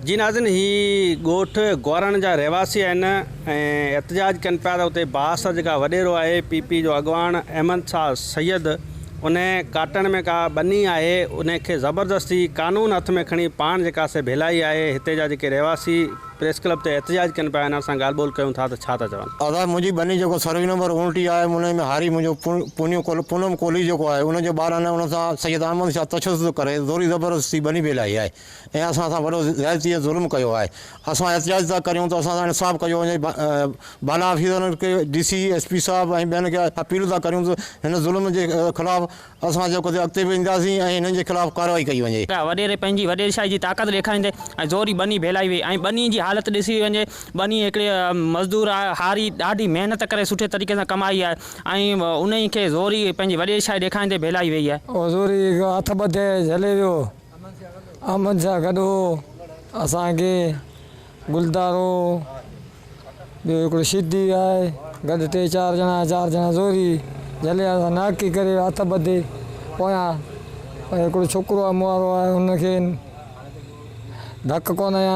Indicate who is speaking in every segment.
Speaker 1: जी नाज़रीन, ही ॻोठ ग्वारण जा रहवासी आहिनि ऐं एहतजाज कनि पिया त उते बासर जेका वॾेरो आहे पीपी जो अॻवान अहमद शाह सैयद उन काटण में का बनी आहे उनखे ज़बरदस्ती कानून हथ में खणी पाण जेका से भेलाई आहे। हिते जा जेके रहवासी प्रेस क्लब ते एहतजाज कनि पिया आहिनि। असां ॻाल्हि ॿोल कयूं था त छा था चवनि।
Speaker 2: अदा मुंहिंजी बनी जेको सर्वे नंबर 29 आहे उन में हारी मुंहिंजो पूनम कोहली जेको आहे उनजे ॿारनि उन सां सैयद अहमद शाह तशद्दुद करे ज़ोरी ज़बरदस्ती बनी भेलाई आहे ऐं असां सां वॾो ज़्यादती ज़ुल्म कयो आहे। असां एहतजाज था करियूं त असां सां इंसाफ़ कयो वञे। बाला ऑफिसरनि खे DC SP साहब ऐं ॿियनि खे अपील था करियूं त हिन ज़ुल्म जे ख़िलाफ़ु असां जेको अॻिते वेंदासीं ऐं हिननि जे ख़िलाफ़ु कार्रवाई कई वञे।
Speaker 3: वॾेरे पंहिंजी वॾेरशाही जी ताक़त ॾेखारींदे ऐं ज़ोरी बनी भेलाई वई ऐं बनी जी हालत ॾिसी वञे। बनी हिकिड़े मज़दूर आहे, हारी ॾाढी महिनत करे सुठे तरीक़े सां कमाई आहे ऐं उन खे ज़ोरी पंहिंजी वॾेरशाही ॾेखारींदे भेलाई वई आहे।
Speaker 4: ज़ोरी हथ ॿधे झले वियो। अहमद सां गॾु हो असांखे गुलदार हो, ॿियो हिकिड़ो सिद्धी आहे, गॾु 3-4 ॼणा ज़ोरी झले असां नाकी करे हथ ॿधे पोयां हिकिड़ो छोकिरो आहे मुआरो आहे हुनखे धक कोन आया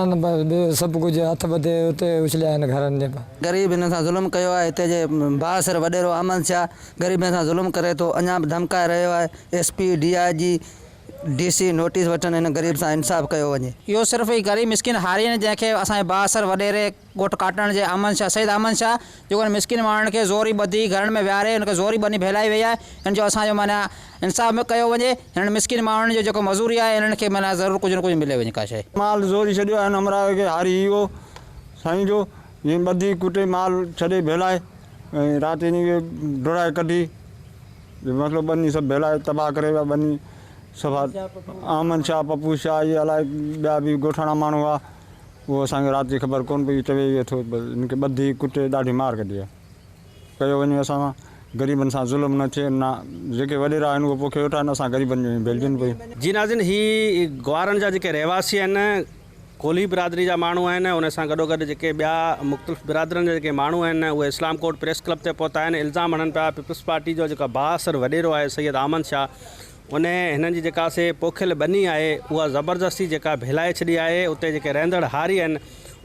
Speaker 4: सभु कुझु हथ ॿधे उते उछलिया आहिनि घरनि जे।
Speaker 5: ग़रीब हिन सां ज़ुल्म कयो आहे। हिते जे बासर वॾेरो अहमद शाह ग़रीबनि सां ज़ुल्म करे थो, अञा बि धमकाए रहियो आहे। SP DIG DC नोटिस वठनि हिन ग़रीब सां इंसाफ़ कयो वञे। इहो सिर्फ़ु ई ग़रीब मिसकिन हारी आहिनि जंहिंखे असांजे बासर वॾेरे ॻोठ काटण जे सैयद अहमद शाह जेको मिसकिन माण्हुनि खे ज़ोरी ॿधी घरनि में विहारे हुनखे ज़ोरी बनी भेलाई वई आहे। हिन जो असांजो माना इंसाफ़ में कयो वञे। हिन मिसकिन माण्हुनि जो जेको मज़ूरी आहे हिननि खे माना ज़रूरु कुझु न कुझु मिले वञे का शइ।
Speaker 2: माल ज़ोरी छॾियो आहे अमराव खे हारी वियो साईं जो जीअं ॿधी कुटे माल छॾे भेलाए ऐं राति इन डोड़ाए कढी मतिलबु बनी सभु भेलाए तबाह करे विया। बनी सभा अहमद शाह पप्पू शाह इहे अलाए ॿिया बि ॻोठाणा माण्हू हुआ उहो असांखे राति जी ख़बर कोन पई। चवे वेठो हिनखे ॿधी कुटे ॾाढी मार कढी आहे। कयो वञे असां सां ग़रीबनि सां ज़ुल्म न थिए, न जेके वॾेरा आहिनि उहे पोखे वेठा आहिनि, असां ग़रीबनि में भेलजनि पई।
Speaker 1: जी नाज़रीन, ही ग्वारनि जा जेके रहवासी आहिनि कोली बिरादरी जा माण्हू आहिनि। उन सां गॾोगॾु जेके ॿिया मुख़्तलिफ़ बिरादरनि जा जेके माण्हू आहिनि उहे इस्लाम कोर्ट प्रेस क्लब ते पहुता आहिनि। इल्ज़ाम हणनि पिया पीपल्स पार्टी जो जेका बासर वॾेरो आहे सैयद अहमद शाह उन हिननि जी जेका से पोखियल बनी आहे उहा ज़बरदस्ती जेका भेलाए छॾी आहे। उते जेके रहंदड़ हारी आहिनि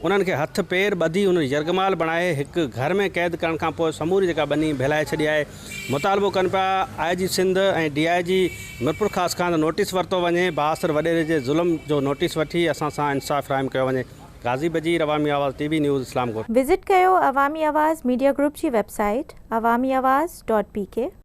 Speaker 1: उन्हनि खे हथ पेर ॿधी उन यरगमाल बणाए हिकु घर में क़ैद करण खां पोइ समूरी जेका बनी भेलाए छॾी आहे। मुतालबो कनि पिया IG सिंध ऐं DIG मिरपुर ख़ासि खां नोटिस वरितो वञे, बासर वॾेरे जे ज़ुल्म जो नोटिस वठी असां सां इंसाफ़ फ़राहम कयो वञे। गाज़ी बजीर, अवामी आवाज़ TV न्यूज़, इस्लाम कोट।
Speaker 6: विज़िट कयो अवामी आवाज़ मीडिया ग्रुप जी वेबसाइट awamiawaz.pk।